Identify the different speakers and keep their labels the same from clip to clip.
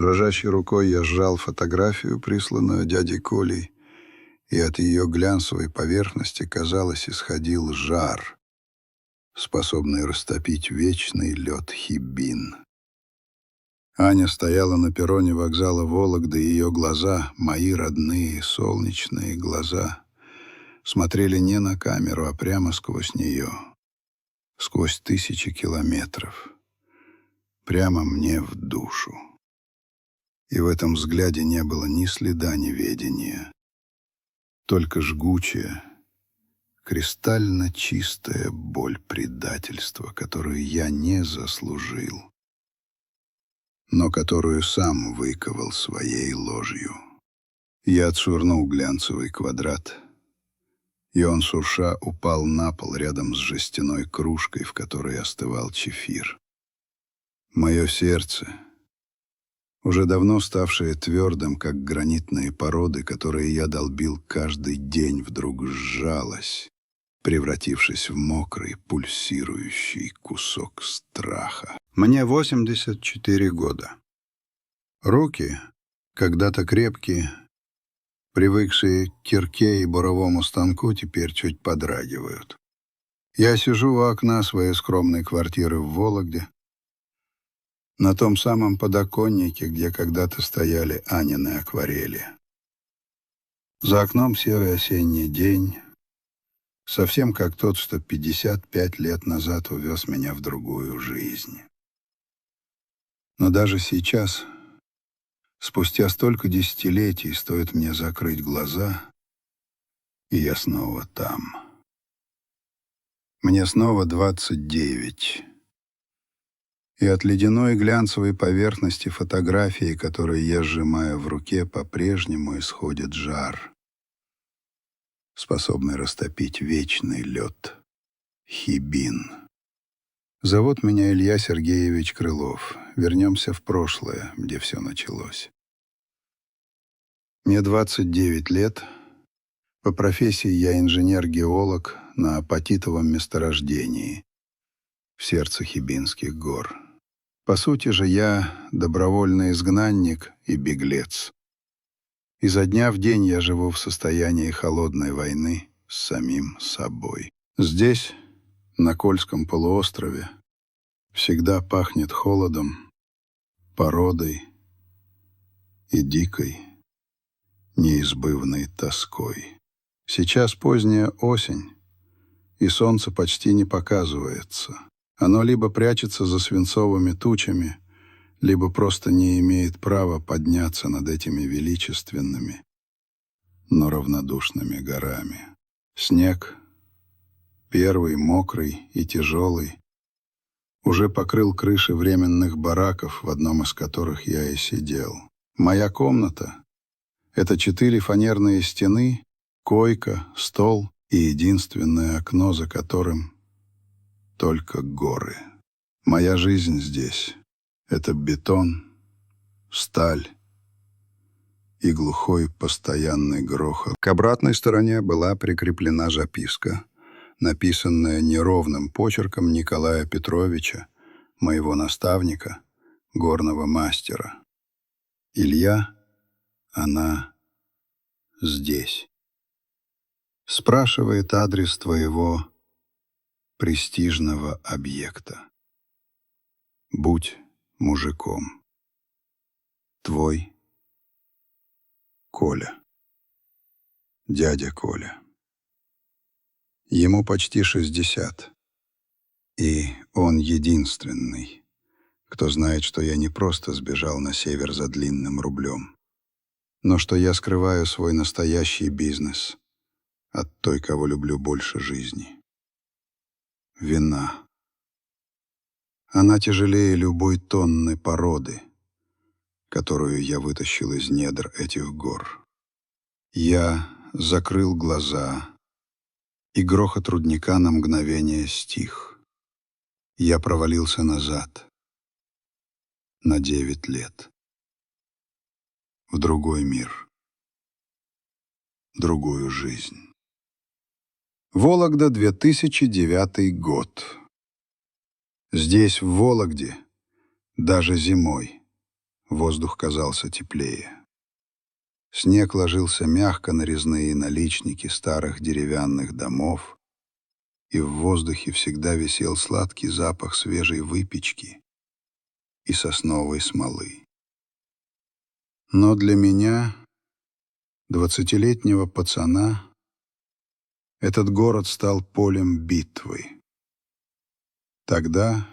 Speaker 1: Дрожащей рукой я сжал фотографию, присланную дядей Колей, и от ее глянцевой поверхности, казалось, исходил жар, способный растопить вечный лед Хибин. Аня стояла на перроне вокзала Вологды, и ее глаза, мои родные солнечные глаза, смотрели не на камеру, а прямо сквозь нее, сквозь тысячи километров, прямо мне в душу. И в этом взгляде не было ни следа неведения, только жгучая, кристально чистая боль предательства, которую я не заслужил, но которую сам выковал своей ложью. Я отшвырнул глянцевый квадрат, и он, шурша, упал на пол рядом с жестяной кружкой, в которой остывал чефир. Мое сердце, уже давно ставшее твердым, как гранитные породы, которые я долбил каждый день, вдруг сжалось, превратившись в мокрый, пульсирующий кусок страха. Мне 84 года. Руки, когда-то крепкие, привыкшие к кирке и буровому станку, теперь чуть подрагивают. Я сижу у окна своей скромной квартиры в Вологде, на том самом подоконнике, где когда-то стояли Анины акварели. За окном серый осенний день, совсем как тот, что 55 лет назад увез меня в другую жизнь. Но даже сейчас, спустя столько десятилетий, стоит мне закрыть глаза, и я снова там. Мне снова 29. И от ледяной глянцевой поверхности фотографии, которую я сжимаю в руке, по-прежнему исходит жар, способный растопить вечный лед Хибин. Зовут меня Илья Сергеевич Крылов. Вернемся в прошлое, где все началось. Мне 29 лет. По профессии я инженер-геолог на апатитовом месторождении в сердце Хибинских гор. По сути же я добровольный изгнанник и беглец. Изо дня в день я живу в состоянии холодной войны с самим собой. Здесь, на Кольском полуострове, всегда пахнет холодом, породой и дикой, неизбывной тоской. Сейчас поздняя осень, и солнце почти не показывается. Оно либо прячется за свинцовыми тучами, либо просто не имеет права подняться над этими величественными, но равнодушными горами. Снег, первый, мокрый и тяжелый, уже покрыл крыши временных бараков, в одном из которых я и сидел. Моя комната — это 4 фанерные стены, койка, стол и единственное окно, за которым только горы. Моя жизнь здесь — это бетон, сталь и глухой постоянный грохот. К обратной стороне была прикреплена записка, написанная неровным почерком Николая Петровича, моего наставника, горного мастера. «Илья, она здесь. Спрашивает адрес твоего престижного объекта. Будь мужиком. Твой Коля. Дядя Коля. Ему почти 60. И он единственный, кто знает, что я не просто сбежал на север за длинным рублем, но что я скрываю свой настоящий бизнес от той, кого люблю больше жизни. Вина. Она тяжелее любой тонны породы, которую я вытащил из недр этих гор. Я закрыл глаза, и грохот рудника на мгновение стих. Я провалился назад на 9 лет. В другой мир, другую жизнь. Вологда, 2009 год. Здесь, в Вологде, даже зимой Воздух казался теплее. Снег ложился мягко на резные наличники старых деревянных домов, и в воздухе всегда висел сладкий запах свежей выпечки и сосновой смолы. Но для меня, 20-летнего пацана, этот город стал полем битвы. Тогда,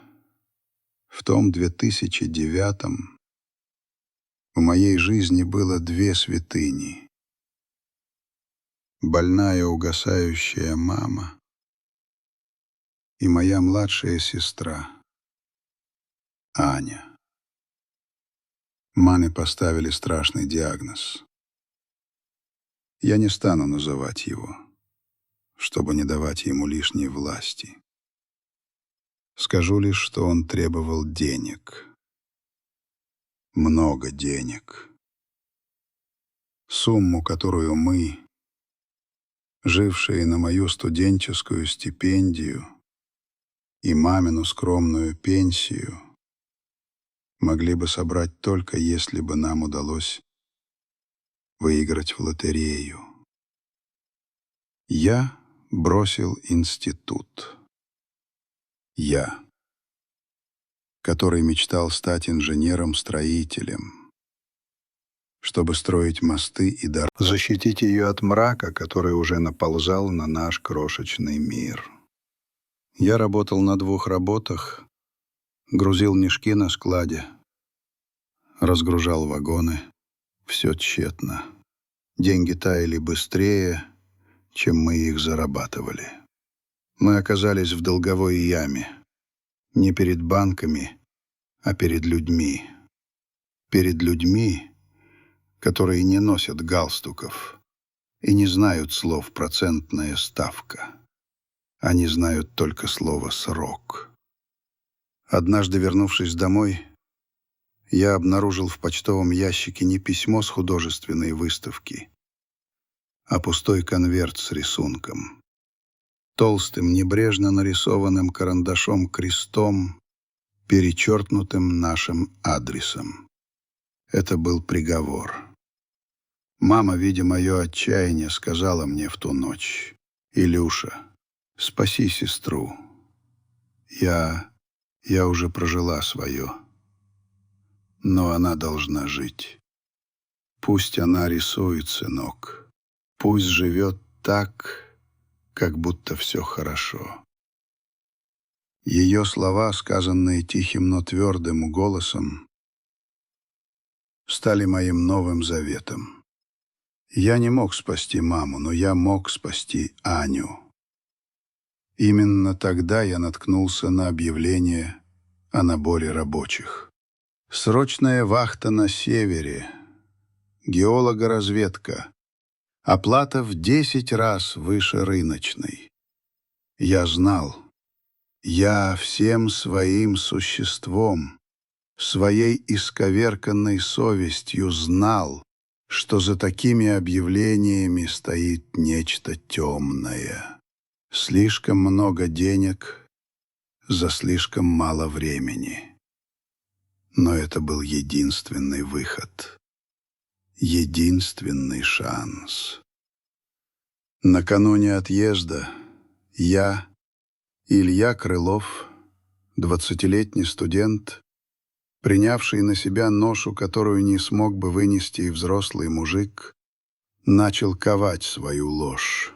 Speaker 1: в том 2009-м, в моей жизни было две святыни. Больная угасающая мама и моя младшая сестра Аня. Маме поставили страшный диагноз. Я не стану называть его, чтобы не давать ему лишней власти. Скажу лишь, что он требовал денег. Много денег. Сумму, которую мы, жившие на мою студенческую стипендию и мамину скромную пенсию, могли бы собрать только если бы нам удалось выиграть в лотерею. Я бросил институт. Я, который мечтал стать инженером-строителем, чтобы строить мосты и дороги, защитить ее от мрака, который уже наползал на наш крошечный мир. Я работал на 2 работах, грузил мешки на складе, разгружал вагоны. Все тщетно. Деньги таяли быстрее, чем мы их зарабатывали. Мы оказались в долговой яме. Не перед банками, а перед людьми. Перед людьми, которые не носят галстуков и не знают слов «процентная ставка». Они знают только слово «срок». Однажды, вернувшись домой, я обнаружил в почтовом ящике не письмо с художественной выставки, а пустой конверт с рисунком. Толстым, небрежно нарисованным карандашом крестом, перечеркнутым нашим адресом. Это был приговор. Мама, видя мое отчаяние, сказала мне в ту ночь: «Илюша, спаси сестру. Я уже прожила свое. Но она должна жить. Пусть она рисует, сынок. Пусть живет так, как будто все хорошо». Ее слова, сказанные тихим, но твердым голосом, стали моим новым заветом. Я не мог спасти маму, но я мог спасти Аню. Именно тогда я наткнулся на объявление о наборе рабочих. Срочная вахта на севере, геологоразведка, оплата в 10 раз выше рыночной. Я знал, я всем своим существом, своей исковерканной совестью знал, что за такими объявлениями стоит нечто темное. Слишком много денег за слишком мало времени. Но это был единственный выход, единственный шанс. Накануне отъезда я, Илья Крылов, 20-летний студент, принявший на себя ношу, которую не смог бы вынести и взрослый мужик, начал ковать свою ложь.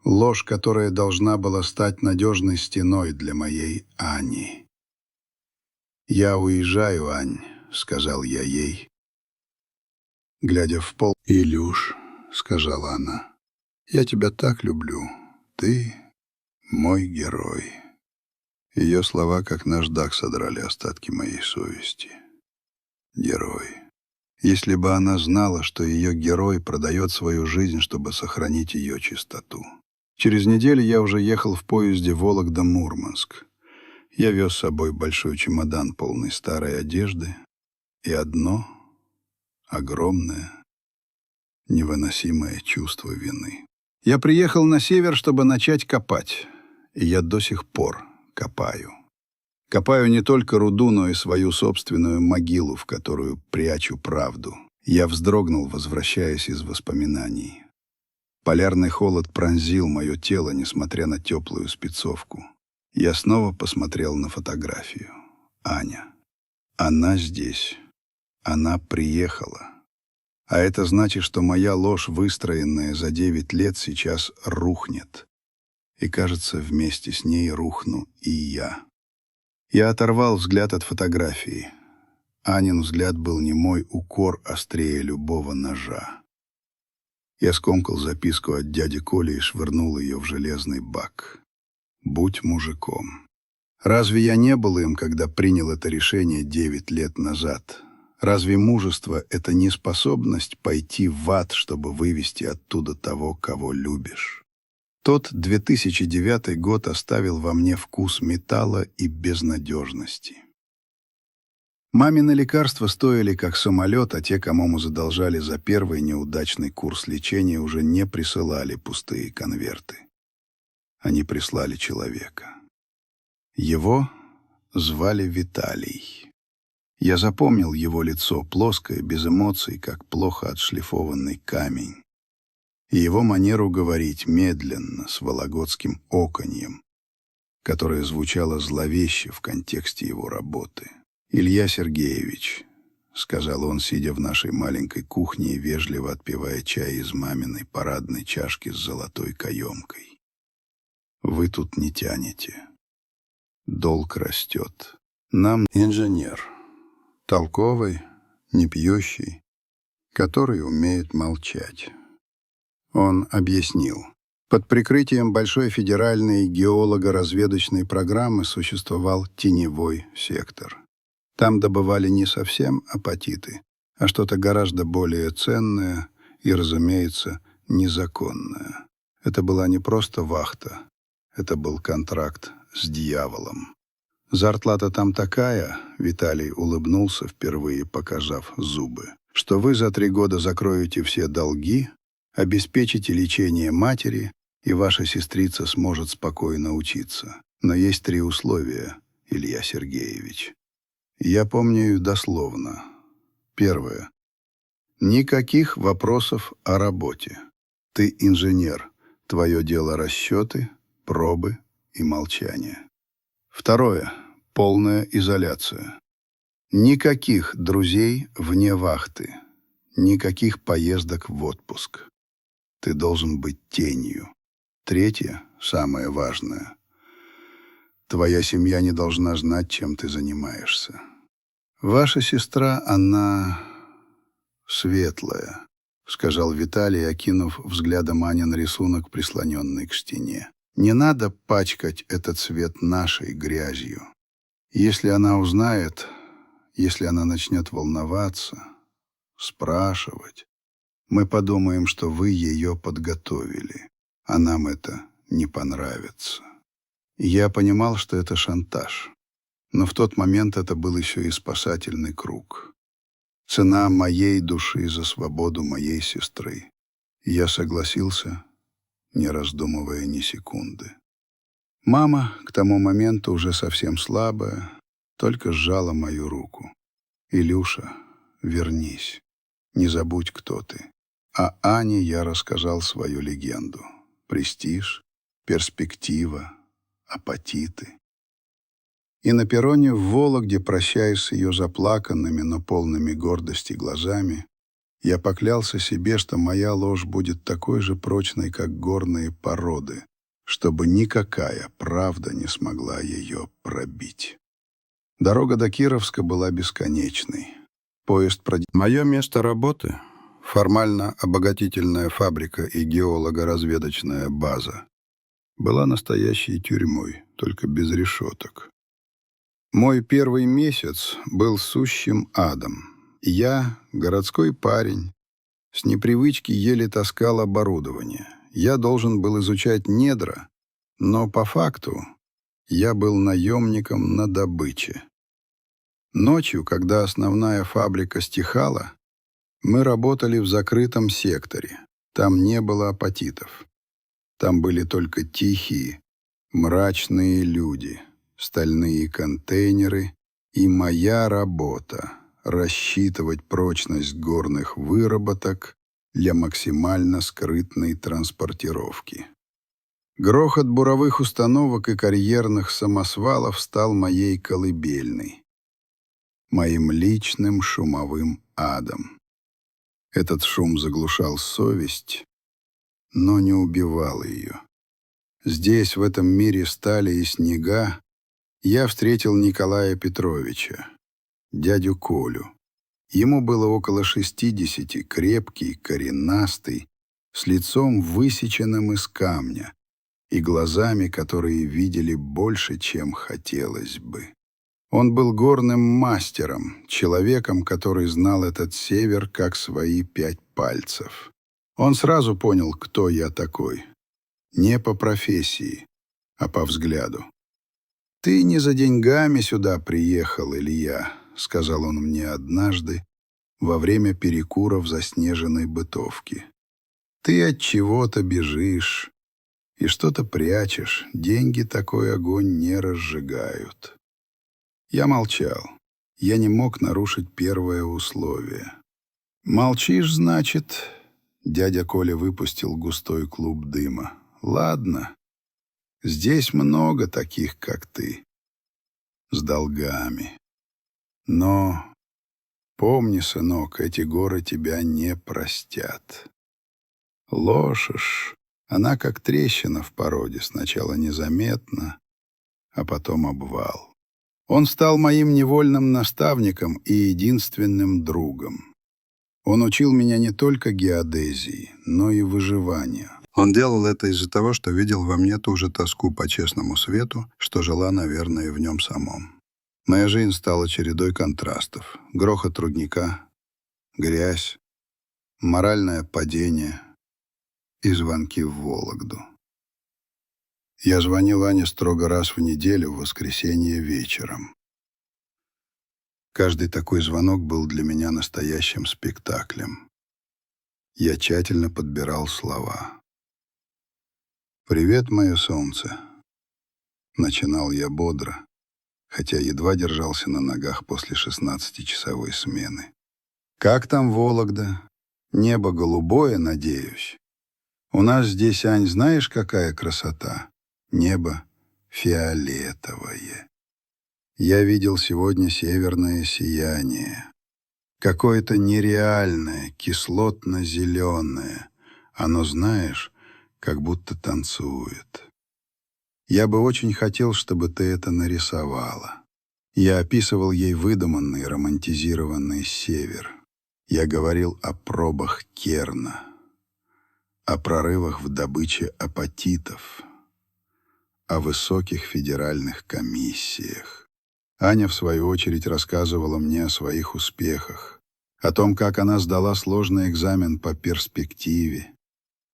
Speaker 1: Ложь, которая должна была стать надежной стеной для моей Ани. «Я уезжаю, Ань», — сказал я ей, глядя в пол. «Илюш», — сказала она, — «я тебя так люблю. Ты мой герой». Ее слова, как наждак, содрали остатки моей совести. Герой. Если бы она знала, что ее герой продает свою жизнь, чтобы сохранить ее чистоту. Через неделю я уже ехал в поезде Вологда-Мурманск. Я вез с собой большой чемодан, полный старой одежды, и одно огромное, невыносимое чувство вины. Я приехал на север, чтобы начать копать, и я до сих пор копаю. Копаю не только руду, но и свою собственную могилу, в которую прячу правду. Я вздрогнул, возвращаясь из воспоминаний. Полярный холод пронзил мое тело, несмотря на теплую спецовку. Я снова посмотрел на фотографию. Аня. Она здесь. Она приехала. А это значит, что моя ложь, выстроенная за 9 лет, сейчас рухнет. И, кажется, вместе с ней рухну и я. Я оторвал взгляд от фотографии. Анин взгляд был не мой укор острее любого ножа. Я скомкал записку от дяди Коли и швырнул ее в железный бак. «Будь мужиком». Разве я не был им, когда принял это решение 9 лет назад? Разве мужество — это не способность пойти в ад, чтобы вывести оттуда того, кого любишь? Тот 2009 год оставил во мне вкус металла и безнадежности. Мамины лекарства стоили как самолет, а те, кому мы задолжали за первый неудачный курс лечения, уже не присылали пустые конверты. Они прислали человека. Его звали Виталий. Я запомнил его лицо, плоское, без эмоций, как плохо отшлифованный камень. И его манеру говорить медленно, с вологодским оканьем, которое звучало зловеще в контексте его работы. «Илья Сергеевич», — сказал он, сидя в нашей маленькой кухне и вежливо отпивая чай из маминой парадной чашки с золотой каемкой. «Вы тут не тянете. Долг растет. Нам инженер, толковый, не пьющий, который умеет молчать». Он объяснил. Под прикрытием большой федеральной геолого-разведочной программы существовал теневой сектор. Там добывали не совсем апатиты, а что-то гораздо более ценное и, разумеется, незаконное. Это была не просто вахта, это был контракт с дьяволом. «Зарплата там такая», — Виталий улыбнулся, впервые показав зубы, «что вы за 3 года закроете все долги, обеспечите лечение матери, и ваша сестрица сможет спокойно учиться. Но есть 3 условия, Илья Сергеевич. Я помню их дословно. Первое. Никаких вопросов о работе. Ты инженер. Твое дело расчеты, пробы и молчание. Второе. Полная изоляция. Никаких друзей вне вахты. Никаких поездок в отпуск. Ты должен быть тенью. Третье, самое важное. Твоя семья не должна знать, чем ты занимаешься. Ваша сестра, она светлая, сказал Виталий, окинув взглядом Анин рисунок, прислоненный к стене. Не надо пачкать этот цвет нашей грязью. Если она узнает, если она начнет волноваться, спрашивать, мы подумаем, что вы ее подготовили, а нам это не понравится. Я понимал, что это шантаж, но в тот момент это был еще и спасательный круг. Цена моей души за свободу моей сестры. И я согласился, не раздумывая ни секунды. Мама, к тому моменту уже совсем слабая, только сжала мою руку. «Илюша, вернись, не забудь, кто ты». А Ане я рассказал свою легенду. Престиж, перспектива, апатиты. И на перроне в Вологде, прощаясь с ее заплаканными, но полными гордости глазами, я поклялся себе, что моя ложь будет такой же прочной, как горные породы, чтобы никакая правда не смогла ее пробить. Дорога до Кировска была бесконечной. Поезд Мое место работы — формально обогатительная фабрика и геолого-разведочная база — была настоящей тюрьмой, только без решеток. Мой первый месяц был сущим адом. Я, городской парень, с непривычки еле таскал оборудование. Я должен был изучать недра, но по факту я был наемником на добыче. Ночью, когда основная фабрика стихала, мы работали в закрытом секторе. Там не было апатитов. Там были только тихие, мрачные люди, стальные контейнеры и моя работа — рассчитывать прочность горных выработок для максимально скрытной транспортировки. Грохот буровых установок и карьерных самосвалов стал моей колыбельной, моим личным шумовым адом. Этот шум заглушал совесть, но не убивал ее. Здесь, в этом мире стали и снега, я встретил Николая Петровича, дядю Колю. Ему было около 60, крепкий, коренастый, с лицом высеченным из камня и глазами, которые видели больше, чем хотелось бы. Он был горным мастером, человеком, который знал этот север как свои 5 пальцев. Он сразу понял, кто я такой. Не по профессии, а по взгляду. «Ты не за деньгами сюда приехал, Илья», — сказал он мне однажды во время перекура в заснеженной бытовке. «Ты от чего-то бежишь и что-то прячешь. Деньги такой огонь не разжигают». Я молчал. Я не мог нарушить первое условие. «Молчишь, значит?» Дядя Коля выпустил густой клуб дыма. «Ладно. Здесь много таких, как ты. С долгами. Но помни, сынок, эти горы тебя не простят. Лошадь, она как трещина в породе, сначала незаметно, а потом обвал. Он стал моим невольным наставником и единственным другом. Он учил меня не только геодезии, но и выживанию. Он делал это из-за того, что видел во мне ту же тоску по честному свету, что жила, наверное, и в нем самом. Моя жизнь стала чередой контрастов. Грохот рудника, грязь, моральное падение и звонки в Вологду. Я звонил Ане строго раз в неделю, в воскресенье вечером. Каждый такой звонок был для меня настоящим спектаклем. Я тщательно подбирал слова. «Привет, мое солнце!» Начинал я бодро, хотя едва держался на ногах после 16-часовой смены. «Как там Вологда? Небо голубое, надеюсь? У нас здесь, Ань, знаешь, какая красота? Небо фиолетовое. Я видел сегодня северное сияние. Какое-то нереальное, кислотно-зеленое. Оно, знаешь, как будто танцует. Я бы очень хотел, чтобы ты это нарисовала». Я описывал ей выдуманный, романтизированный север. Я говорил о пробах керна, о прорывах в добыче апатитов, о высоких федеральных комиссиях. Аня, в свою очередь, рассказывала мне о своих успехах, о том, как она сдала сложный экзамен по перспективе,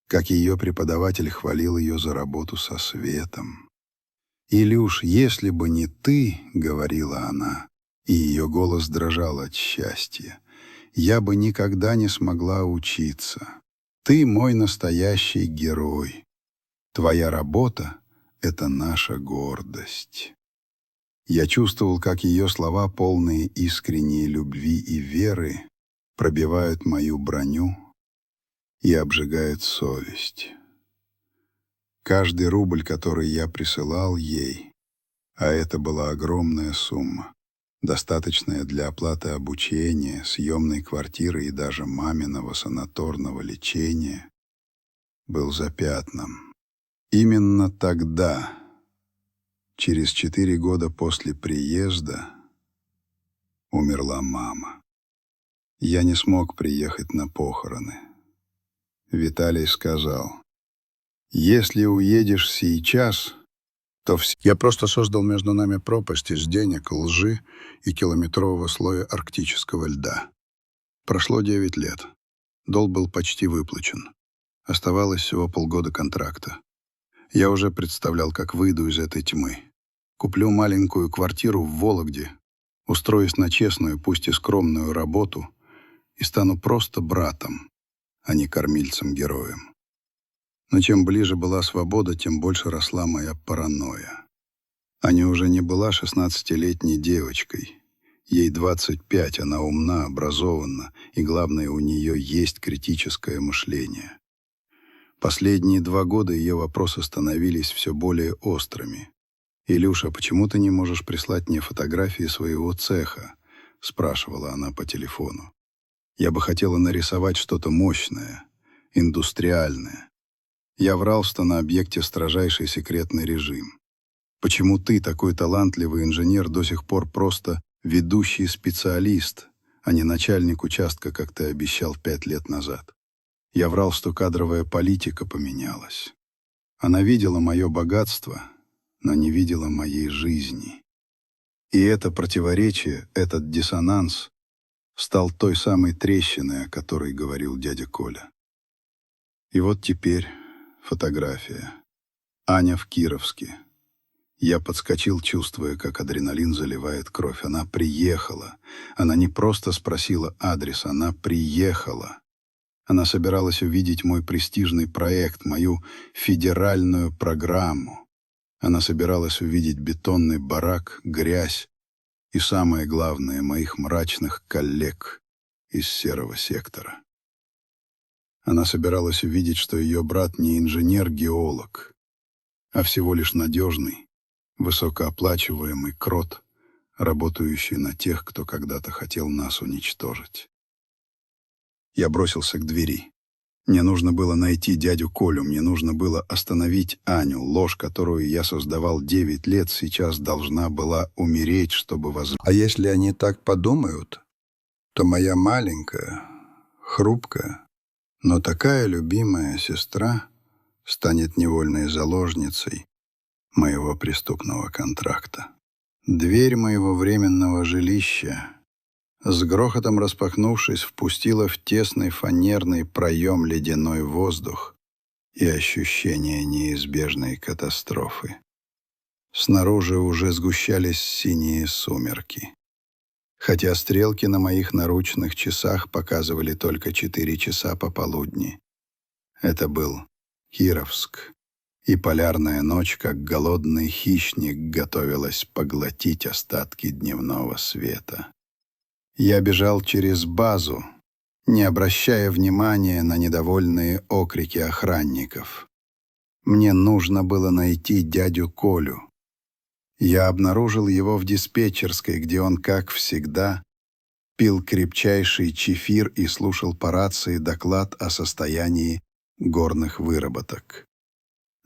Speaker 1: как ее преподаватель хвалил ее за работу со светом. «Илюш, если бы не ты, — говорила она, и ее голос дрожал от счастья, — я бы никогда не смогла учиться. Ты мой настоящий герой. Твоя работа — это наша гордость». Я чувствовал, как ее слова, полные искренней любви и веры, пробивают мою броню и обжигают совесть. Каждый рубль, который я присылал ей, а это была огромная сумма, достаточная для оплаты обучения, съемной квартиры и даже маминого санаторного лечения, был запятнан. Именно тогда, через 4 года после приезда, умерла мама. Я не смог приехать на похороны. Виталий сказал: «Если уедешь сейчас, то все...» Я просто создал между нами пропасть из денег, лжи и километрового слоя арктического льда. Прошло 9 лет. Долг был почти выплачен. Оставалось всего полгода контракта. Я уже представлял, как выйду из этой тьмы. Куплю маленькую квартиру в Вологде, устроюсь на честную, пусть и скромную работу и стану просто братом, а не кормильцем-героем. Но чем ближе была свобода, тем больше росла моя паранойя. Аня уже не была 16-летней девочкой. Ей 25, она умна, образована, и, главное, у нее есть критическое мышление. Последние 2 года ее вопросы становились все более острыми. «Илюша, почему ты не можешь прислать мне фотографии своего цеха?» — спрашивала она по телефону. «Я бы хотела нарисовать что-то мощное, индустриальное. Я в Ралстон на объекте строжайший секретный режим. Почему ты, такой талантливый инженер, до сих пор просто ведущий специалист, а не начальник участка, как ты обещал 5 лет назад? Я врал, что кадровая политика поменялась. Она видела мое богатство, но не видела моей жизни. И это противоречие, этот диссонанс стал той самой трещиной, о которой говорил дядя Коля. И вот теперь фотография. Аня в Кировске. Я подскочил, чувствуя, как адреналин заливает кровь. Она приехала. Она не просто спросила адрес, она приехала. Она собиралась увидеть мой престижный проект, мою федеральную программу. Она собиралась увидеть бетонный барак, грязь и, самое главное, моих мрачных коллег из серого сектора. Она собиралась увидеть, что ее брат не инженер-геолог, а всего лишь надежный, высокооплачиваемый крот, работающий на тех, кто когда-то хотел нас уничтожить. Я бросился к двери. Мне нужно было найти дядю Колю, мне нужно было остановить Аню. Ложь, которую я создавал 9 лет, сейчас должна была умереть, чтобы А если они так подумают, то моя маленькая, хрупкая, но такая любимая сестра станет невольной заложницей моего преступного контракта. Дверь моего временного жилища, с грохотом распахнувшись, впустила в тесный фанерный проем ледяной воздух и ощущение неизбежной катастрофы. Снаружи уже сгущались синие сумерки. Хотя стрелки на моих наручных часах показывали только 4 часа пополудни. Это был Кировск, и полярная ночь, как голодный хищник, готовилась поглотить остатки дневного света. Я бежал через базу, не обращая внимания на недовольные окрики охранников. Мне нужно было найти дядю Колю. Я обнаружил его в диспетчерской, где он, как всегда, пил крепчайший чефир и слушал по рации доклад о состоянии горных выработок.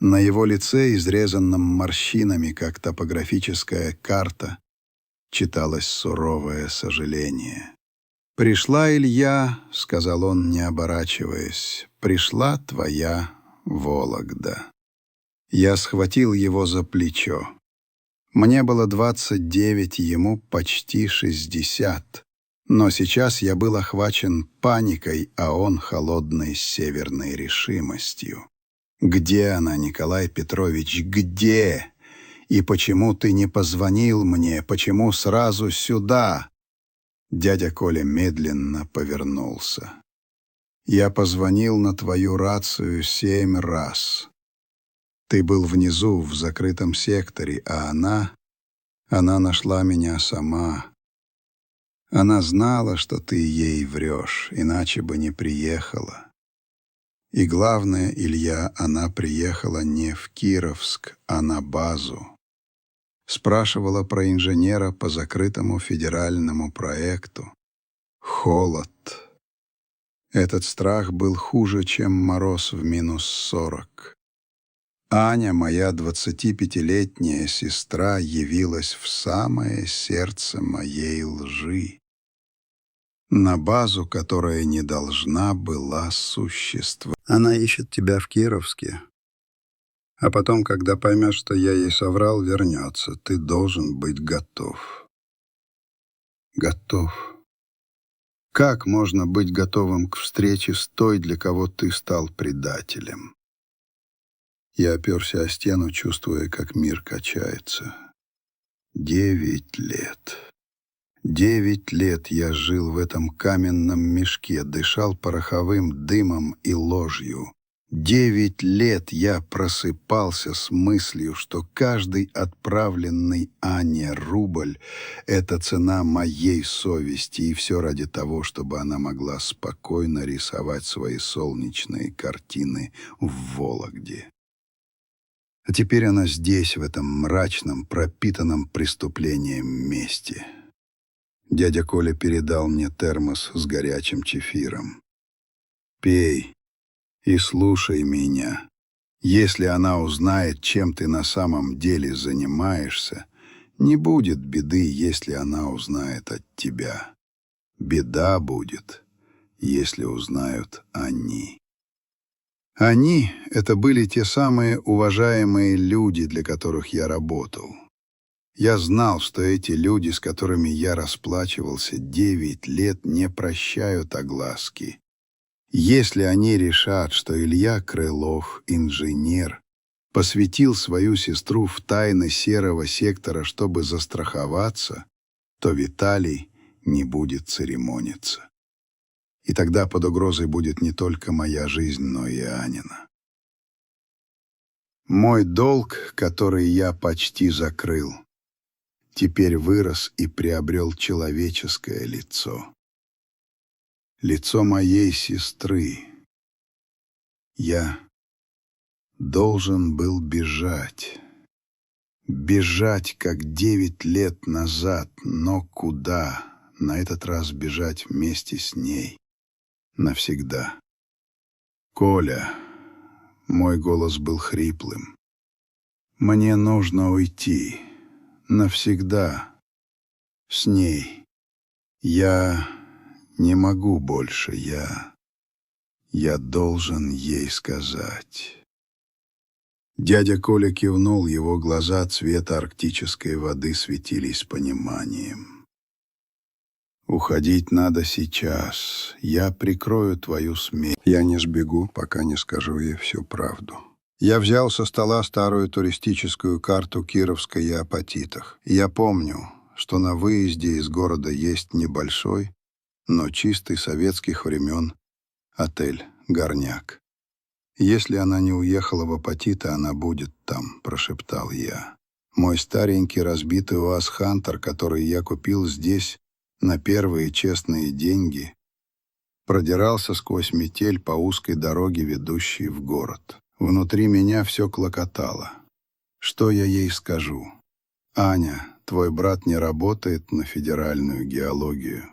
Speaker 1: На его лице, изрезанном морщинами, как топографическая карта, читалось суровое сожаление. «Пришла, Илья», — сказал он, не оборачиваясь, — «пришла твоя Вологда». Я схватил его за плечо. Мне было 29, ему почти 60. Но сейчас я был охвачен паникой, а он холодной северной решимостью. «Где она, Николай Петрович, где? И почему ты не позвонил мне? Почему сразу сюда?» Дядя Коля медленно повернулся. «Я позвонил на твою рацию 7 раз. Ты был внизу, в закрытом секторе, а она нашла меня сама. Она знала, что ты ей врешь, иначе бы не приехала. И главное, Илья, она приехала не в Кировск, а на базу. Спрашивала про инженера по закрытому федеральному проекту. Холод. Этот страх был хуже, чем мороз в -40. Аня, моя 25-летняя сестра, явилась в самое сердце моей лжи. На базу, которая не должна была существовать. Она ищет тебя в Кировске. А потом, когда поймет, что я ей соврал, вернется. Ты должен быть готов. Готов. Как можно быть готовым к встрече с той, для кого ты стал предателем? Я оперся о стену, чувствуя, как мир качается. 9 лет. 9 лет я жил в этом каменном мешке, дышал пороховым дымом и ложью. 9 лет я просыпался с мыслью, что каждый отправленный Ане рубль — это цена моей совести, и все ради того, чтобы она могла спокойно рисовать свои солнечные картины в Вологде. А теперь она здесь, в этом мрачном, пропитанном преступлением месте. Дядя Коля передал мне термос с горячим чефиром. «Пей и слушай меня. Если она узнает, чем ты на самом деле занимаешься, не будет беды, если она узнает от тебя. Беда будет, если узнают они». Они — это были те самые уважаемые люди, для которых я работал. Я знал, что эти люди, с которыми я расплачивался 9 лет, не прощают огласки. Если они решат, что Илья Крылов, инженер, посвятил свою сестру в тайны серого сектора, чтобы застраховаться, то Виталий не будет церемониться. И тогда под угрозой будет не только моя жизнь, но и Анина. Мой долг, который я почти закрыл, теперь вырос и приобрел человеческое лицо. Лицо моей сестры. Я должен был бежать. Бежать, как 9 лет назад, но куда? На этот раз бежать вместе с ней. Навсегда. «Коля», — мой голос был хриплым, — «мне нужно уйти. Навсегда. С ней. Я не могу больше. Я должен ей сказать». Дядя Коля кивнул, его глаза цвета арктической воды светились пониманием. «Уходить надо сейчас. Я прикрою твою смерть. Я не сбегу, пока не скажу ей всю правду». Я взял со стола старую туристическую карту Кировской и Апатитах. Я помню, что на выезде из города есть небольшой, но чистый советских времен отель «Горняк». «Если она не уехала в Апатиты, она будет там», — прошептал я. Мой старенький разбитый УАЗ «Хантер», который я купил здесь на первые честные деньги, продирался сквозь метель по узкой дороге, ведущей в город. Внутри меня все клокотало. Что я ей скажу? «Аня, твой брат не работает на федеральную геологию.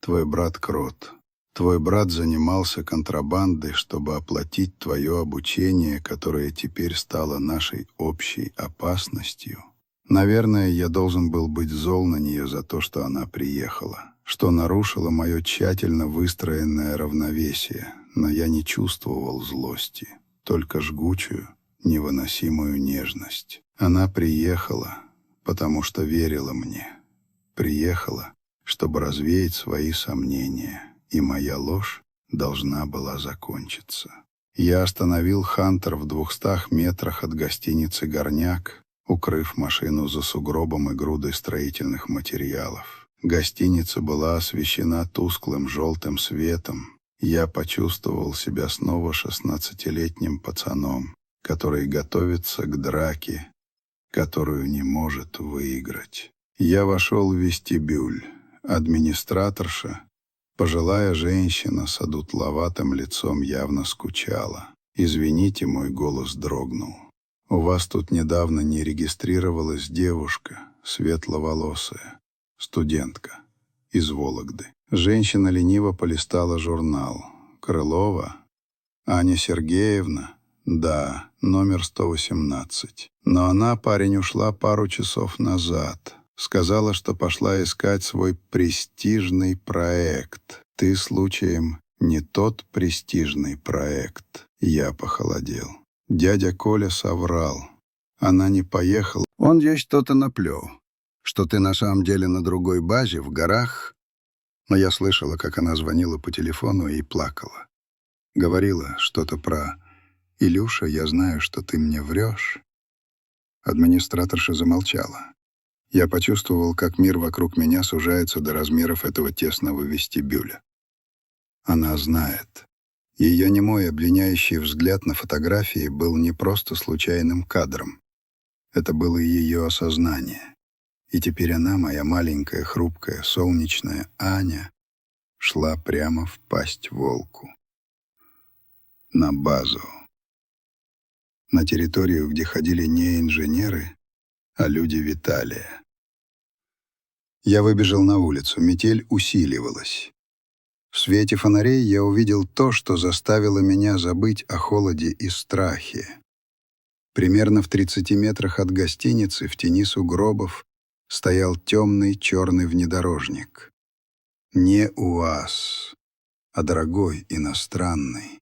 Speaker 1: Твой брат крот. Твой брат занимался контрабандой, чтобы оплатить твое обучение, которое теперь стало нашей общей опасностью». Наверное, я должен был быть зол на нее за то, что она приехала, что нарушила мое тщательно выстроенное равновесие, но я не чувствовал злости, только жгучую, невыносимую нежность. Она приехала, потому что верила мне. Приехала, чтобы развеять свои сомнения, и моя ложь должна была закончиться. Я остановил «Хантер» в 200 метрах от гостиницы «Горняк», укрыв машину за сугробом и грудой строительных материалов. Гостиница была освещена тусклым желтым светом. Я почувствовал себя снова 16-летним пацаном, который готовится к драке, которую не может выиграть. Я вошел в вестибюль. Администраторша, пожилая женщина с одутловатым лицом, явно скучала. «Извините», — мой голос дрогнул. «У вас тут недавно не регистрировалась девушка, светловолосая, студентка, из Вологды». Женщина лениво полистала журнал. «Крылова? Аня Сергеевна? Да, номер 118. Но она, парень, ушла пару часов назад. Сказала, что пошла искать свой престижный проект. Ты, случаем, не тот престижный проект?» Я похолодел. Дядя Коля соврал. Она не поехала. Он ей что-то наплел, что ты на самом деле на другой базе, в горах. Но я слышала, как она звонила по телефону и плакала. Говорила что-то про «Илюша, я знаю, что ты мне врешь». Администраторша замолчала. Я почувствовал, как мир вокруг меня сужается до размеров этого тесного вестибюля. Она знает. Ее немой обвиняющий взгляд на фотографии был не просто случайным кадром. Это было ее осознание. И теперь она, моя маленькая, хрупкая, солнечная Аня, шла прямо в пасть волку. На базу. На территорию, где ходили не инженеры, а люди Виталия. Я выбежал на улицу. Метель усиливалась. В свете фонарей я увидел то, что заставило меня забыть о холоде и страхе. Примерно в 30 метрах от гостиницы, в тени сугробов, стоял темный черный внедорожник. Не УАЗ, а дорогой, иностранный.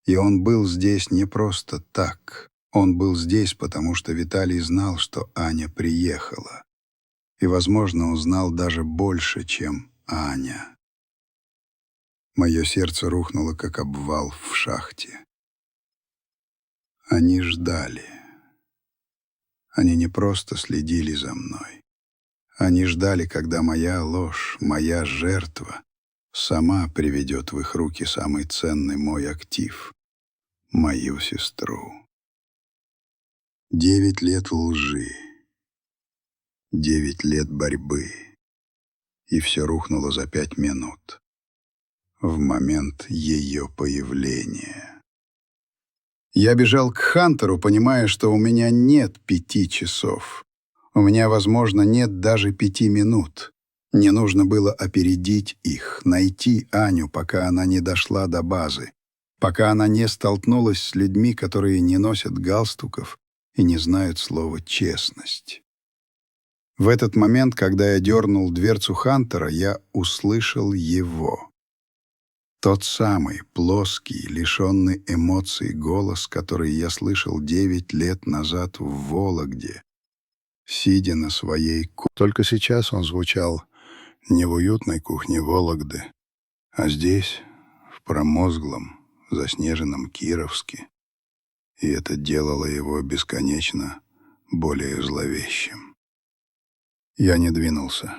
Speaker 1: И он был здесь не просто так. Он был здесь, потому что Виталий знал, что Аня приехала. И, возможно, он знал даже больше, чем Аня. Мое сердце рухнуло, как обвал в шахте. Они ждали. Они не просто следили за мной. Они ждали, когда моя ложь, моя жертва сама приведет в их руки самый ценный мой актив — мою сестру. 9 лет лжи, 9 лет борьбы, и все рухнуло за 5 минут, в момент ее появления. Я бежал к Хантеру, понимая, что у меня нет 5 часов. У меня, возможно, нет даже 5 минут. Мне нужно было опередить их, найти Аню, пока она не дошла до базы, пока она не столкнулась с людьми, которые не носят галстуков и не знают слова «честность». В этот момент, когда я дернул дверцу Хантера, я услышал его. Тот самый плоский, лишенный эмоций голос, который я слышал 9 лет назад в Вологде, сидя на своей кухне. Только сейчас он звучал не в уютной кухне Вологды, а здесь, в промозглом, заснеженном Кировске. И это делало его бесконечно более зловещим. Я не двинулся.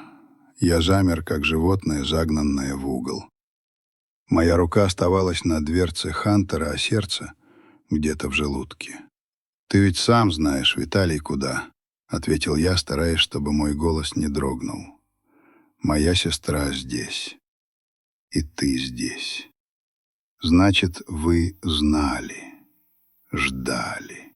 Speaker 1: Я замер, как животное, загнанное в угол. Моя рука оставалась на дверце Хантера, а сердце где-то в желудке. «Ты ведь сам знаешь, Виталий, куда?» — ответил я, стараясь, чтобы мой голос не дрогнул. «Моя сестра здесь. И ты здесь. Значит, вы знали, ждали».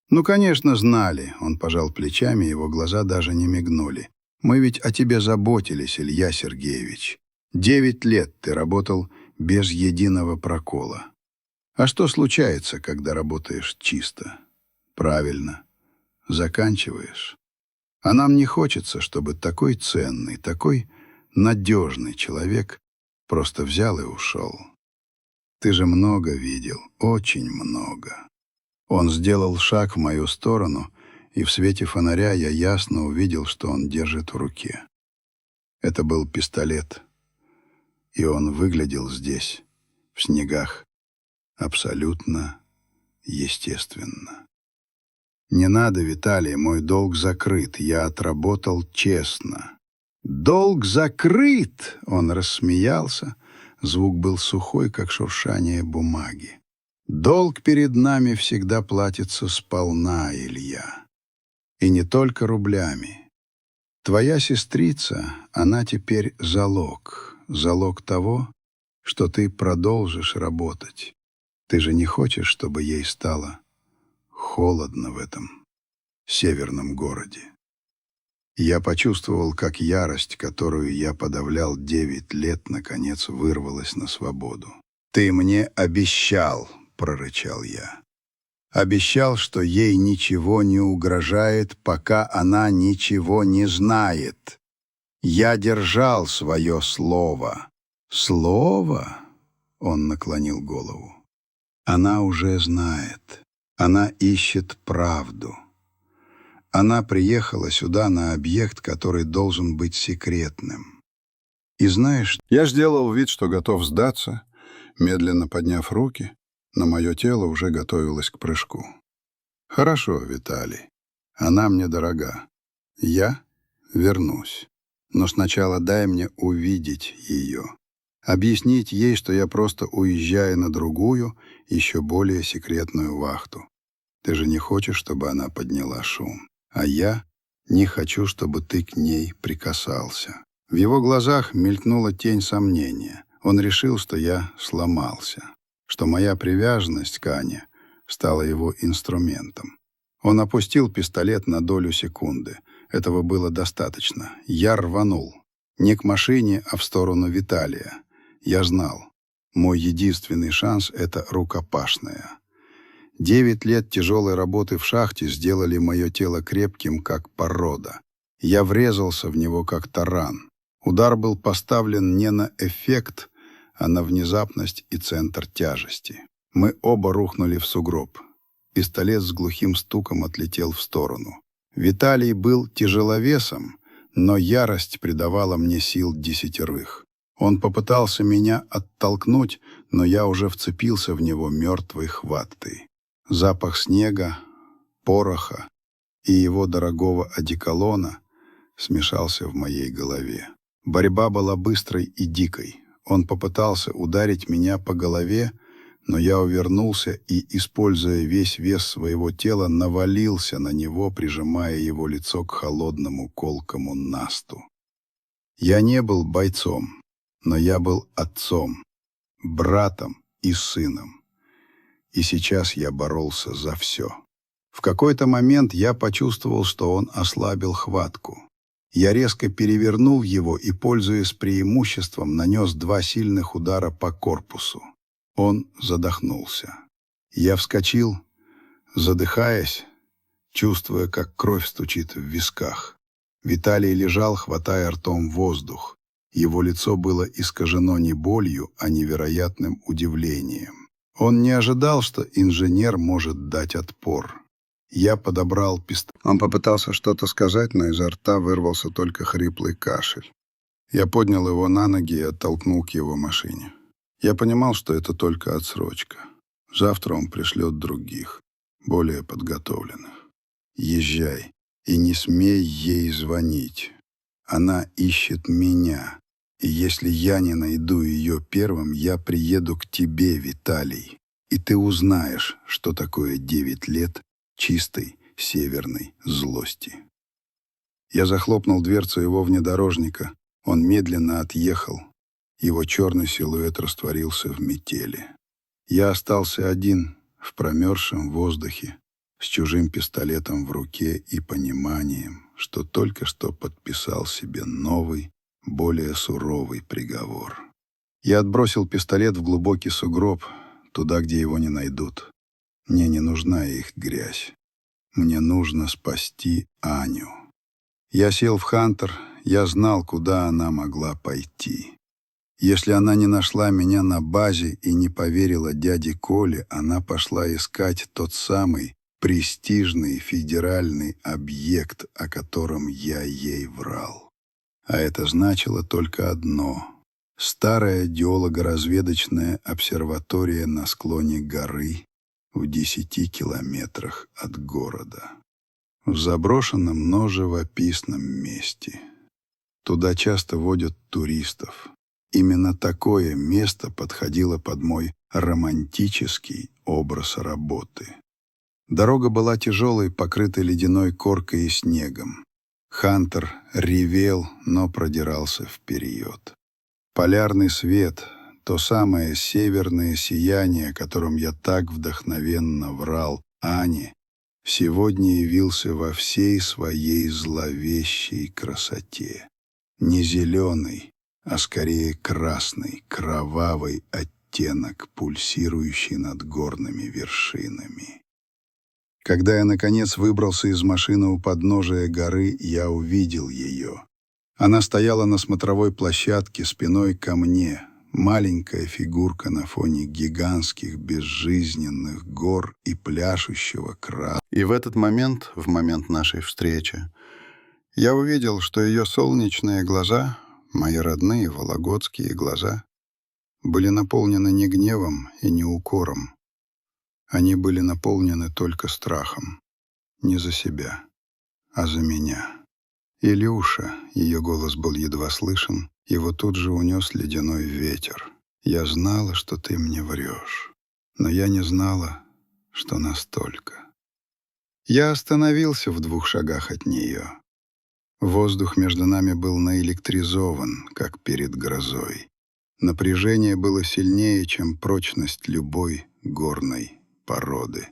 Speaker 1: «Ну, конечно, знали», — он пожал плечами, его глаза даже не мигнули. «Мы ведь о тебе заботились, Илья Сергеевич. 9 лет ты работал без единого прокола. А что случается, когда работаешь чисто? Правильно, заканчиваешь. А нам не хочется, чтобы такой ценный, такой надежный человек просто взял и ушел. Ты же много видел, очень много». Он сделал шаг в мою сторону, и в свете фонаря я ясно увидел, что он держит в руке. Это был пистолет, и он выглядел здесь, в снегах, абсолютно естественно. «Не надо, Виталий, мой долг закрыт, я отработал честно». «Долг закрыт!» — он рассмеялся, звук был сухой, как шуршание бумаги. «Долг перед нами всегда платится сполна, Илья. И не только рублями. Твоя сестрица, она теперь залог того, что ты продолжишь работать. Ты же не хочешь, чтобы ей стало холодно в этом северном городе». Я почувствовал, как ярость, которую я подавлял 9 лет, наконец вырвалась на свободу. «Ты мне обещал», — прорычал я. «Обещал, что ей ничего не угрожает, пока она ничего не знает. Я держал свое слово». «Слово?» — он наклонил голову. «Она уже знает. Она ищет правду. Она приехала сюда на объект, который должен быть секретным. И знаешь, я сделал вид, что готов сдаться, медленно подняв руки, но мое тело уже готовилось к прыжку. Хорошо, Виталий, она мне дорога. Я вернусь, но сначала дай мне увидеть ее. Объяснить ей, что я просто уезжаю на другую, еще более секретную вахту. Ты же не хочешь, чтобы она подняла шум. А я не хочу, чтобы ты к ней прикасался. В его глазах мелькнула тень сомнения. Он решил, что я сломался, что моя привязанность к Ане стала его инструментом. Он опустил пистолет на долю секунды. Этого было достаточно. Я рванул. Не к машине, а в сторону Виталия. Я знал, мой единственный шанс — это рукопашная. 9 лет тяжелой работы в шахте сделали мое тело крепким, как порода. Я врезался в него, как таран. Удар был поставлен не на эффект, а на внезапность и центр тяжести. Мы оба рухнули в сугроб. Пистолет с глухим стуком отлетел в сторону. Виталий был тяжеловесом, но ярость придавала мне сил 10. Он попытался меня оттолкнуть, но я уже вцепился в него мертвой хваткой. Запах снега, пороха и его дорогого одеколона смешался в моей голове. Борьба была быстрой и дикой. Он попытался ударить меня по голове, но я увернулся и, используя весь вес своего тела, навалился на него, прижимая его лицо к холодному колкому насту. Я не был бойцом, но я был отцом, братом и сыном. И сейчас я боролся за все. В какой-то момент я почувствовал, что он ослабил хватку. Я резко перевернул его и, пользуясь преимуществом, нанес 2 сильных удара по корпусу. Он задохнулся. Я вскочил, задыхаясь, чувствуя, как кровь стучит в висках. Виталий лежал, хватая ртом воздух. Его лицо было искажено не болью, а невероятным удивлением. Он не ожидал, что инженер может дать отпор. Я подобрал пистолет. Он попытался что-то сказать, но изо рта вырвался только хриплый кашель. Я поднял его на ноги и оттолкнул к его машине. Я понимал, что это только отсрочка. Завтра он пришлет других, более подготовленных. Езжай и не смей ей звонить. Она ищет меня. И если я не найду ее первым, я приеду к тебе, Виталий, и ты узнаешь, что такое 9 лет чистой северной злости. Я захлопнул дверцу его внедорожника. Он медленно отъехал. Его черный силуэт растворился в метели. Я остался один в промерзшем воздухе, с чужим пистолетом в руке и пониманием, что только что подписал себе новый, более суровый приговор. Я отбросил пистолет в глубокий сугроб, туда, где его не найдут. Мне не нужна их грязь. Мне нужно спасти Аню. Я сел в «Хантер», я знал, куда она могла пойти. Если она не нашла меня на базе и не поверила дяде Коле, она пошла искать тот самый престижный федеральный объект, о котором я ей врал. А это значило только одно. Старая геолого-разведочная обсерватория на склоне горы в 10 километрах от города. В заброшенном, но живописном месте. Туда часто водят туристов. Именно такое место подходило под мой романтический образ работы. Дорога была тяжелой, покрытой ледяной коркой и снегом. «Хантер» ревел, но продирался вперед. Полярный свет, то самое северное сияние, о котором я так вдохновенно врал Ане, сегодня явился во всей своей зловещей красоте. Не зеленый, а скорее красный, кровавый оттенок, пульсирующий над горными вершинами. Когда я, наконец, выбрался из машины у подножия горы, я увидел ее. Она стояла на смотровой площадке спиной ко мне, маленькая фигурка на фоне гигантских безжизненных гор и пляшущего краски. И в этот момент, в момент нашей встречи, я увидел, что ее солнечные глаза, мои родные вологодские глаза, были наполнены не гневом и не укором. Они были наполнены только страхом. Не за себя, а за меня. «Илюша», — ее голос был едва слышен, Его тут же унес ледяной ветер. Я знала, что ты мне врешь, но я не знала, что настолько. Я остановился в 2 шагах от нее. Воздух между нами был наэлектризован, как перед грозой. Напряжение было сильнее, чем прочность любой горной породы.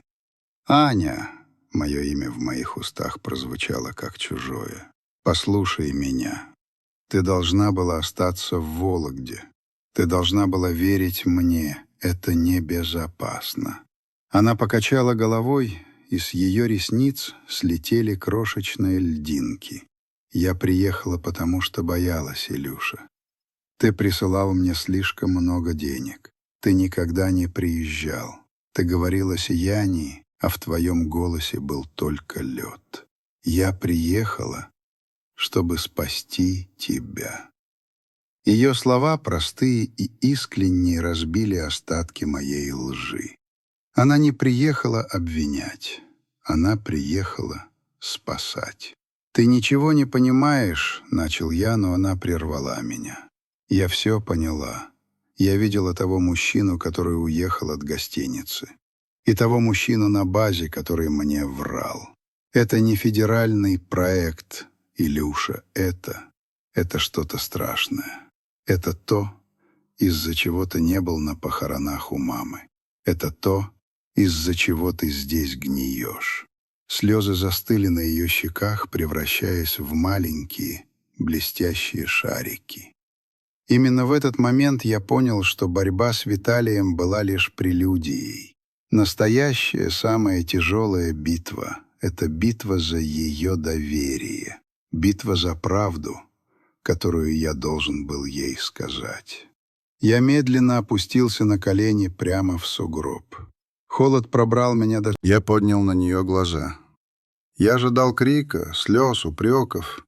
Speaker 1: «Аня!» — мое имя в моих устах прозвучало как чужое. «Послушай меня. Ты должна была остаться в Вологде. Ты должна была верить мне. Это небезопасно». Она покачала головой, и с ее ресниц слетели крошечные льдинки. «Я приехала, потому что боялась, Илюша. Ты присылал мне слишком много денег. Ты никогда не приезжал. Ты говорил о сиянии, а в твоем голосе был только лед. Я приехала, чтобы спасти тебя». Ее слова, простые и искренние, разбили остатки моей лжи. Она не приехала обвинять. Она приехала спасать. «Ты ничего не понимаешь», — начал я, но она прервала меня. «Я все поняла. Я видела того мужчину, который уехал от гостиницы. И того мужчину на базе, который мне врал. Это не федеральный проект, Илюша, это что-то страшное. Это то, из-за чего ты не был на похоронах у мамы. Это то, из-за чего ты здесь гниешь». Слезы застыли на ее щеках, превращаясь в маленькие, блестящие шарики. Именно в этот момент я понял, что борьба с Виталием была лишь прелюдией. Настоящая, самая тяжелая битва — это битва за ее доверие, битва за правду, которую я должен был ей сказать. Я медленно опустился на колени прямо в сугроб. Холод пробрал меня до... Я поднял на нее глаза. Я ожидал крика, слез, упреков,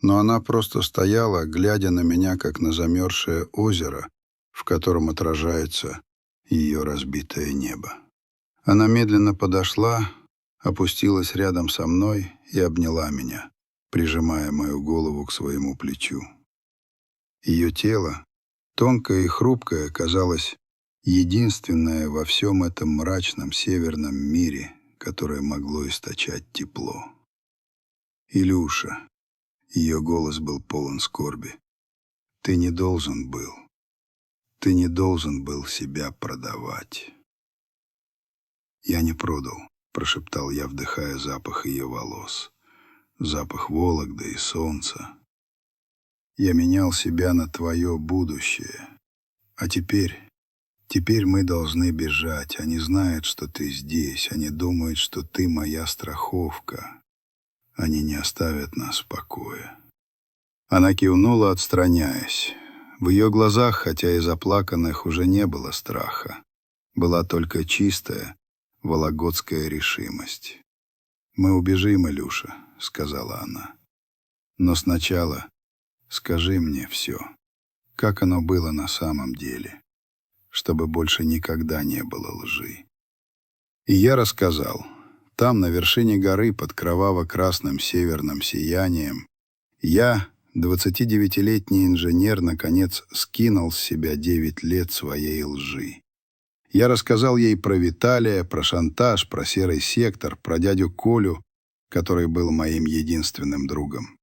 Speaker 1: но она просто стояла, глядя на меня, как на замерзшее озеро, в котором отражается ее разбитое небо. Она медленно подошла, опустилась рядом со мной и обняла меня, прижимая мою голову к своему плечу. Ее тело, тонкое и хрупкое, казалось единственное во всем этом мрачном северном мире, которое могло источать тепло. «Илюша», — ее голос был полон скорби, — «ты не должен был себя продавать». «Я не продал», — прошептал я, вдыхая запах ее волос, запах Вологды и солнца. «Я менял себя на твое будущее. А теперь мы должны бежать. Они знают, что ты здесь. Они думают, что ты моя страховка. Они не оставят нас в покое». Она кивнула, отстраняясь. В ее глазах, хотя и заплаканных, уже не было страха. Была только чистая, вологодская решимость. «Мы убежим, Илюша», — сказала она. «Но сначала скажи мне все, как оно было на самом деле, чтобы больше никогда не было лжи». И я рассказал. Там, на вершине горы, под кроваво-красным северным сиянием, я, 29-летний инженер, наконец скинул с себя 9 лет своей лжи. Я рассказал ей про Виталия, про шантаж, про серый сектор, про дядю Колю, который был моим единственным другом.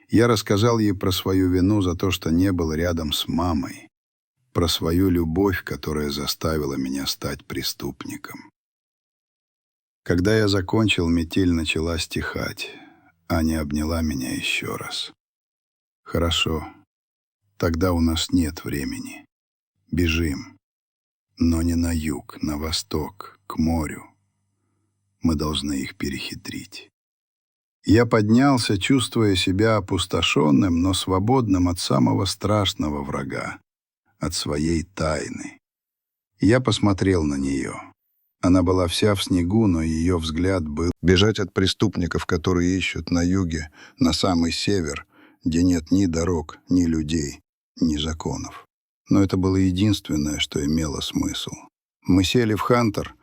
Speaker 1: Я рассказал ей про свою вину за то, что не был рядом с мамой, про свою любовь, которая заставила меня стать преступником. Когда я закончил, метель начала стихать. Аня обняла меня еще раз. «Хорошо, тогда у нас нет времени. Бежим. Но не на юг, на восток, к морю. Мы должны их перехитрить». Я поднялся, чувствуя себя опустошенным, но свободным от самого страшного врага, от своей тайны. Я посмотрел на нее. Она была вся в снегу, но ее взгляд был... Бежать от преступников, которые ищут на юге, на самый север, где нет ни дорог, ни людей, ни законов. Но это было единственное, что имело смысл. Мы сели в «Хантер».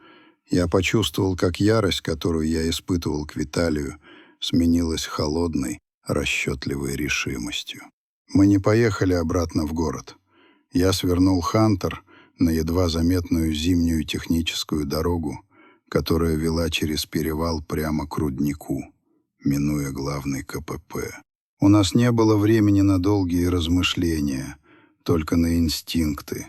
Speaker 1: Я почувствовал, как ярость, которую я испытывал к Виталию, сменилась холодной, расчетливой решимостью. Мы не поехали обратно в город. Я свернул Хантер на едва заметную зимнюю техническую дорогу, которая вела через перевал прямо к руднику, минуя главный КПП. У нас не было времени на долгие размышления, только на инстинкты,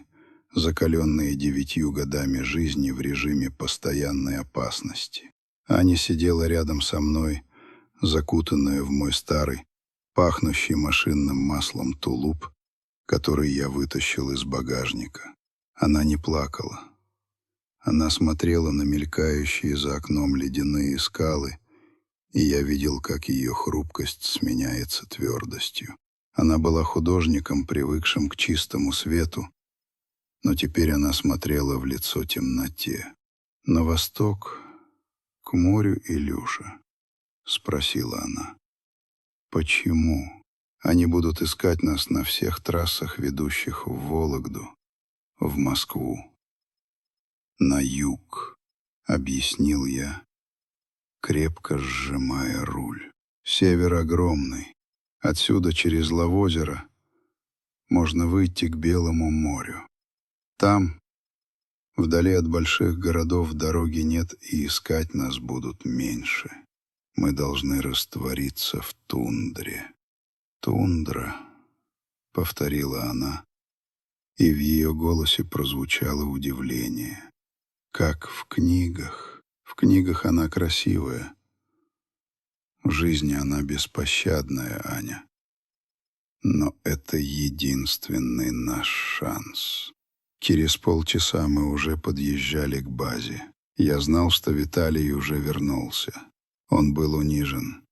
Speaker 1: закаленные 9 годами жизни в режиме постоянной опасности. Аня сидела рядом со мной, закутанная в мой старый, пахнущий машинным маслом тулуп, который я вытащил из багажника. Она не плакала. Она смотрела на мелькающие за окном ледяные скалы, и я видел, как ее хрупкость сменяется твердостью. Она была художником, привыкшим к чистому свету, но теперь она смотрела в лицо темноте. «На восток, к морю, Илюша?» — спросила она. «Почему? Они будут искать нас на всех трассах, ведущих в Вологду, в Москву, на юг», — объяснил я, крепко сжимая руль. «Север огромный. Отсюда через Лавозеро можно выйти к Белому морю. Там, вдали от больших городов, дороги нет, и искать нас будут меньше. Мы должны раствориться в тундре». «Тундра», — повторила она, и в ее голосе прозвучало удивление. «Как в книгах. В книгах она красивая. В жизни она беспощадная, Аня. Но это единственный наш шанс». Через полчаса мы уже подъезжали к базе. Я знал, что Виталий уже вернулся. Он был унижен.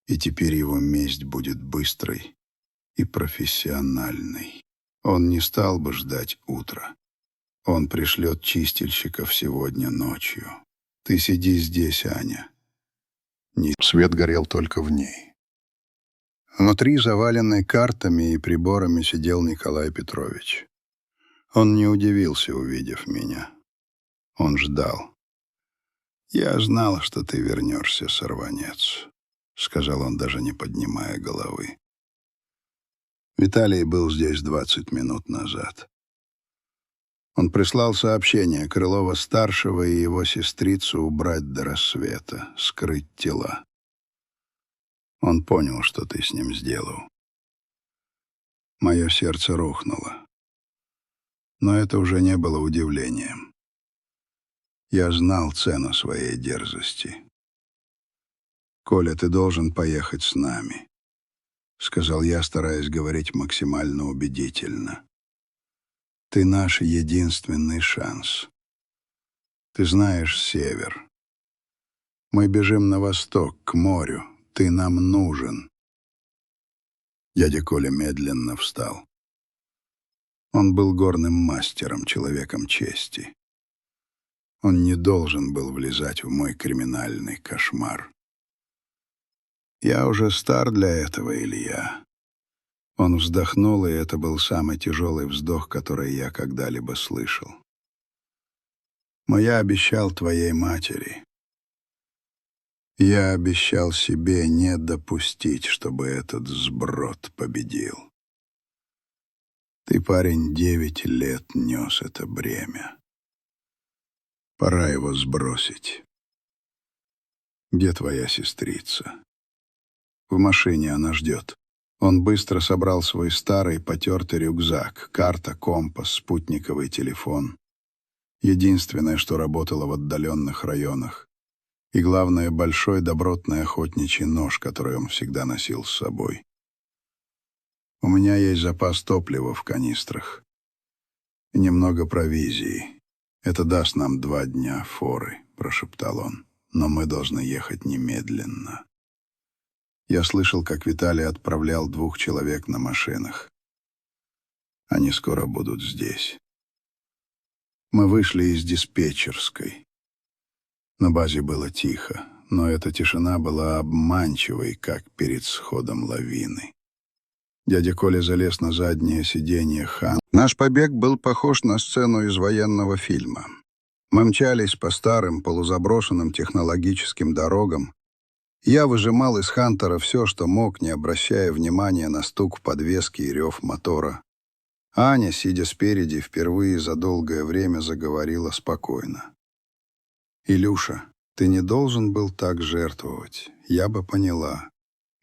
Speaker 1: И теперь его месть будет быстрой и профессиональной. Он не стал бы ждать утра. Он пришлет чистильщиков сегодня ночью. Ты сиди здесь, Аня. Свет горел только в ней. Внутри, заваленной картами и приборами, сидел Николай Петрович. Он не удивился, увидев меня. Он ждал. «Я знал, что ты вернешься, сорванец», — сказал он, даже не поднимая головы. «Виталий был здесь 20 минут назад. Он прислал сообщение Крылова-старшего и его сестрицу убрать до рассвета, скрыть тела. Он понял, что ты с ним сделал. Мое сердце рухнуло. Но это уже не было удивлением. Я знал цену своей дерзости. «Коля, ты должен поехать с нами», — сказал я, стараясь говорить максимально убедительно. «Ты наш единственный шанс. Ты знаешь север. Мы бежим на восток, к морю. Ты нам нужен». Дядя Коля медленно встал. Он был горным мастером, человеком чести. Он не должен был влезать в мой криминальный кошмар. «Я уже стар для этого, Илья». Он вздохнул, и это был самый тяжелый вздох, который я когда-либо слышал. «Но я обещал твоей матери. Я обещал себе не допустить, чтобы этот сброд победил. Ты, парень, 9 лет нес это бремя. Пора его сбросить. Где твоя сестрица?» «В машине она ждет». Он быстро собрал свой старый потертый рюкзак, карта, компас, спутниковый телефон. Единственное, что работало в отдаленных районах. И, главное, большой добротный охотничий нож, который он всегда носил с собой. «У меня есть запас топлива в канистрах. И немного провизии. Это даст нам 2 дня форы», — прошептал он. «Но мы должны ехать немедленно». Я слышал, как Виталий отправлял 2 человек на машинах. Они скоро будут здесь. Мы вышли из диспетчерской. На базе было тихо, но эта тишина была обманчивой, как перед сходом лавины. Дядя Коля залез на заднее сиденье Хан. Наш побег был похож на сцену из военного фильма. Мы мчались по старым полузаброшенным технологическим дорогам, Я выжимал из Хантера все, что мог, не обращая внимания на стук в подвеске и рев мотора. Аня, сидя спереди, впервые за долгое время заговорила спокойно. «Илюша, ты не должен был так жертвовать. Я бы поняла.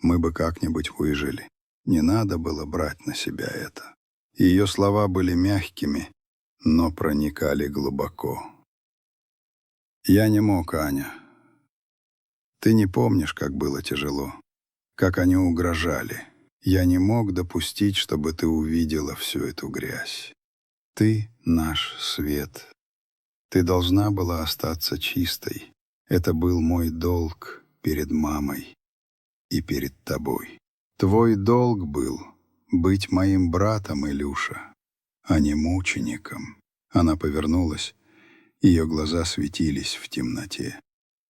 Speaker 1: Мы бы как-нибудь выжили. Не надо было брать на себя это». Ее слова были мягкими, но проникали глубоко. «Я не мог, Аня. Ты не помнишь, как было тяжело, как они угрожали. Я не мог допустить, чтобы ты увидела всю эту грязь. Ты — наш свет. Ты должна была остаться чистой. Это был мой долг перед мамой и перед тобой. Твой долг был быть моим братом, Илюша, а не мучеником». Она повернулась, ее глаза светились в темноте.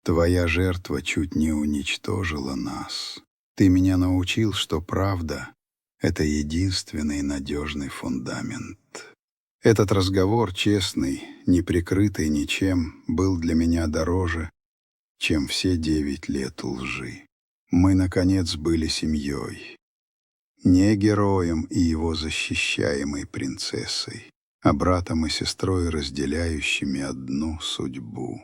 Speaker 1: «Твоя жертва чуть не уничтожила нас. Ты меня научил, что правда — это единственный надежный фундамент». Этот разговор, честный, не прикрытый ничем, был для меня дороже, чем все 9 лет лжи. Мы, наконец, были семьей. Не героем и его защищаемой принцессой, а братом и сестрой, разделяющими одну судьбу.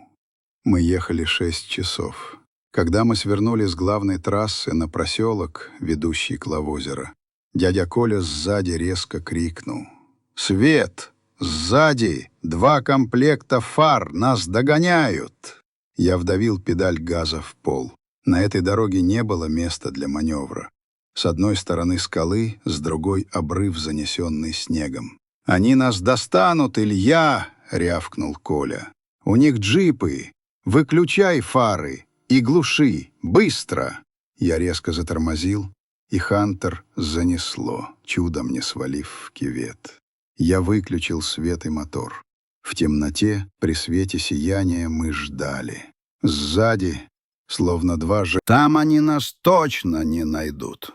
Speaker 1: Мы ехали 6 часов. Когда мы свернули с главной трассы на проселок, ведущий к Лавозеру, дядя Коля сзади резко крикнул: «Свет! Сзади! 2 комплекта фар! Нас догоняют!» Я вдавил педаль газа в пол. На этой дороге не было места для маневра. С одной стороны скалы, с другой — обрыв, занесенный снегом. «Они нас достанут, Илья!» — рявкнул Коля. «У них джипы! Выключай фары и глуши! Быстро!» Я резко затормозил, и Хантер занесло, чудом не свалив в кювет. Я выключил свет и мотор. В темноте, при свете сияния, мы ждали. Сзади, словно 2 же... «Там они нас точно не найдут!»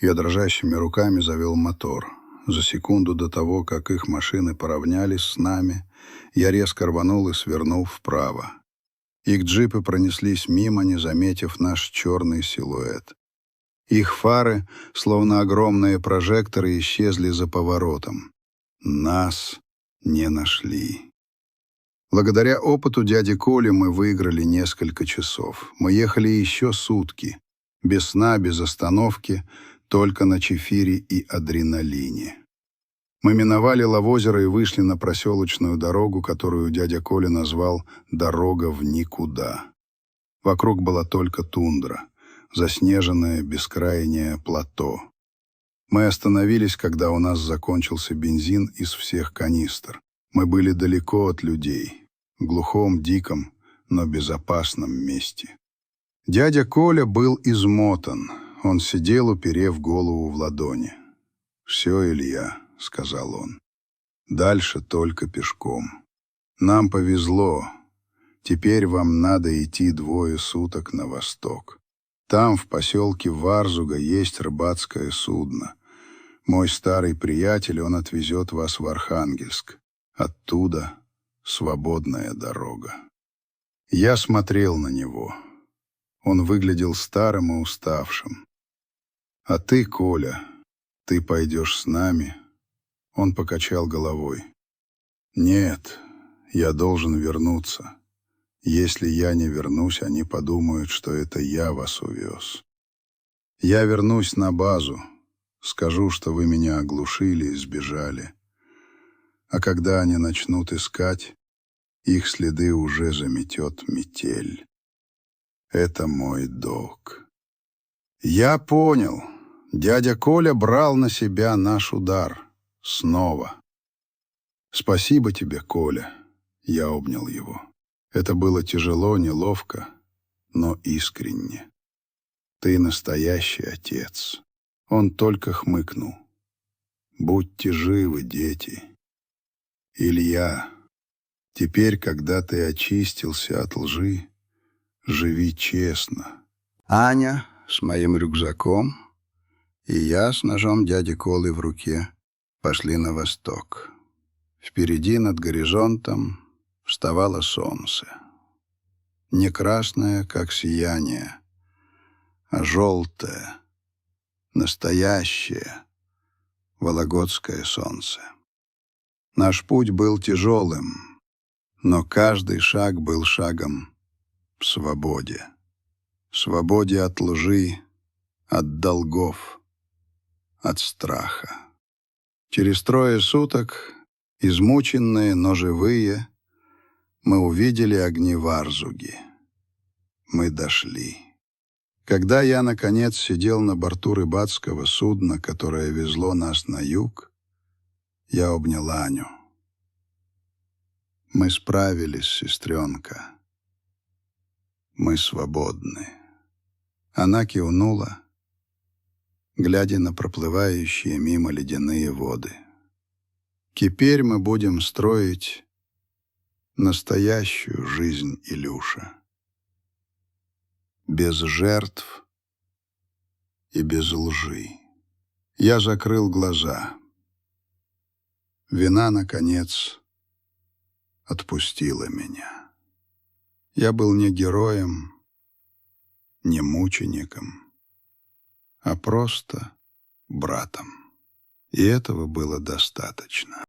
Speaker 1: Я дрожащими руками завел мотор. За секунду до того, как их машины поравнялись с нами, я резко рванул и свернул вправо. Их джипы пронеслись мимо, не заметив наш черный силуэт. Их фары, словно огромные прожекторы, исчезли за поворотом. Нас не нашли. Благодаря опыту дяди Коли мы выиграли несколько часов. Мы ехали еще сутки. Без сна, без остановки, только на чефире и адреналине. Мы миновали Лавозеро и вышли на проселочную дорогу, которую дядя Коля назвал «дорога в никуда». Вокруг была только тундра, заснеженное бескрайнее плато. Мы остановились, когда у нас закончился бензин из всех канистр. Мы были далеко от людей, в глухом, диком, но безопасном месте. Дядя Коля был измотан. Он сидел, уперев голову в ладони. «Все, Илья», — сказал он, — «дальше только пешком. Нам повезло. Теперь вам надо идти 2 суток на восток. Там, в поселке Варзуга, есть рыбацкое судно. Мой старый приятель, он отвезет вас в Архангельск. Оттуда свободная дорога». Я смотрел на него. Он выглядел старым и уставшим. «А ты, Коля, ты пойдешь с нами?» Он покачал головой. «Нет, я должен вернуться. Если я не вернусь, они подумают, что это я вас увез. Я вернусь на базу, скажу, что вы меня оглушили и сбежали. А когда они начнут искать, их следы уже заметет метель. Это мой долг». Я понял. Дядя Коля брал на себя наш удар. Снова. «Спасибо тебе, Коля». Я обнял его. Это было тяжело, неловко, но искренне. «Ты настоящий отец». Он только хмыкнул. «Будьте живы, дети. Илья, теперь, когда ты очистился от лжи, живи честно». Аня с моим рюкзаком и я с ножом дяди Колы в руке пошли на восток. Впереди над горизонтом вставало солнце. Не красное, как сияние, а желтое, настоящее вологодское солнце. Наш путь был тяжелым, но каждый шаг был шагом к свободе. Свободе от лжи, от долгов, от страха. Через 3 суток, измученные, но живые, мы увидели огни Варзуги. Мы дошли. Когда я, наконец, сидел на борту рыбацкого судна, которое везло нас на юг, я обнял Аню. Мы справились, сестренка. Мы свободны. Она кивнула, глядя на проплывающие мимо ледяные воды. Теперь мы будем строить настоящую жизнь, Илюша. Без жертв и без лжи. Я закрыл глаза. Вина, наконец, отпустила меня. Я был не героем, не мучеником, а просто братом. И этого было достаточно.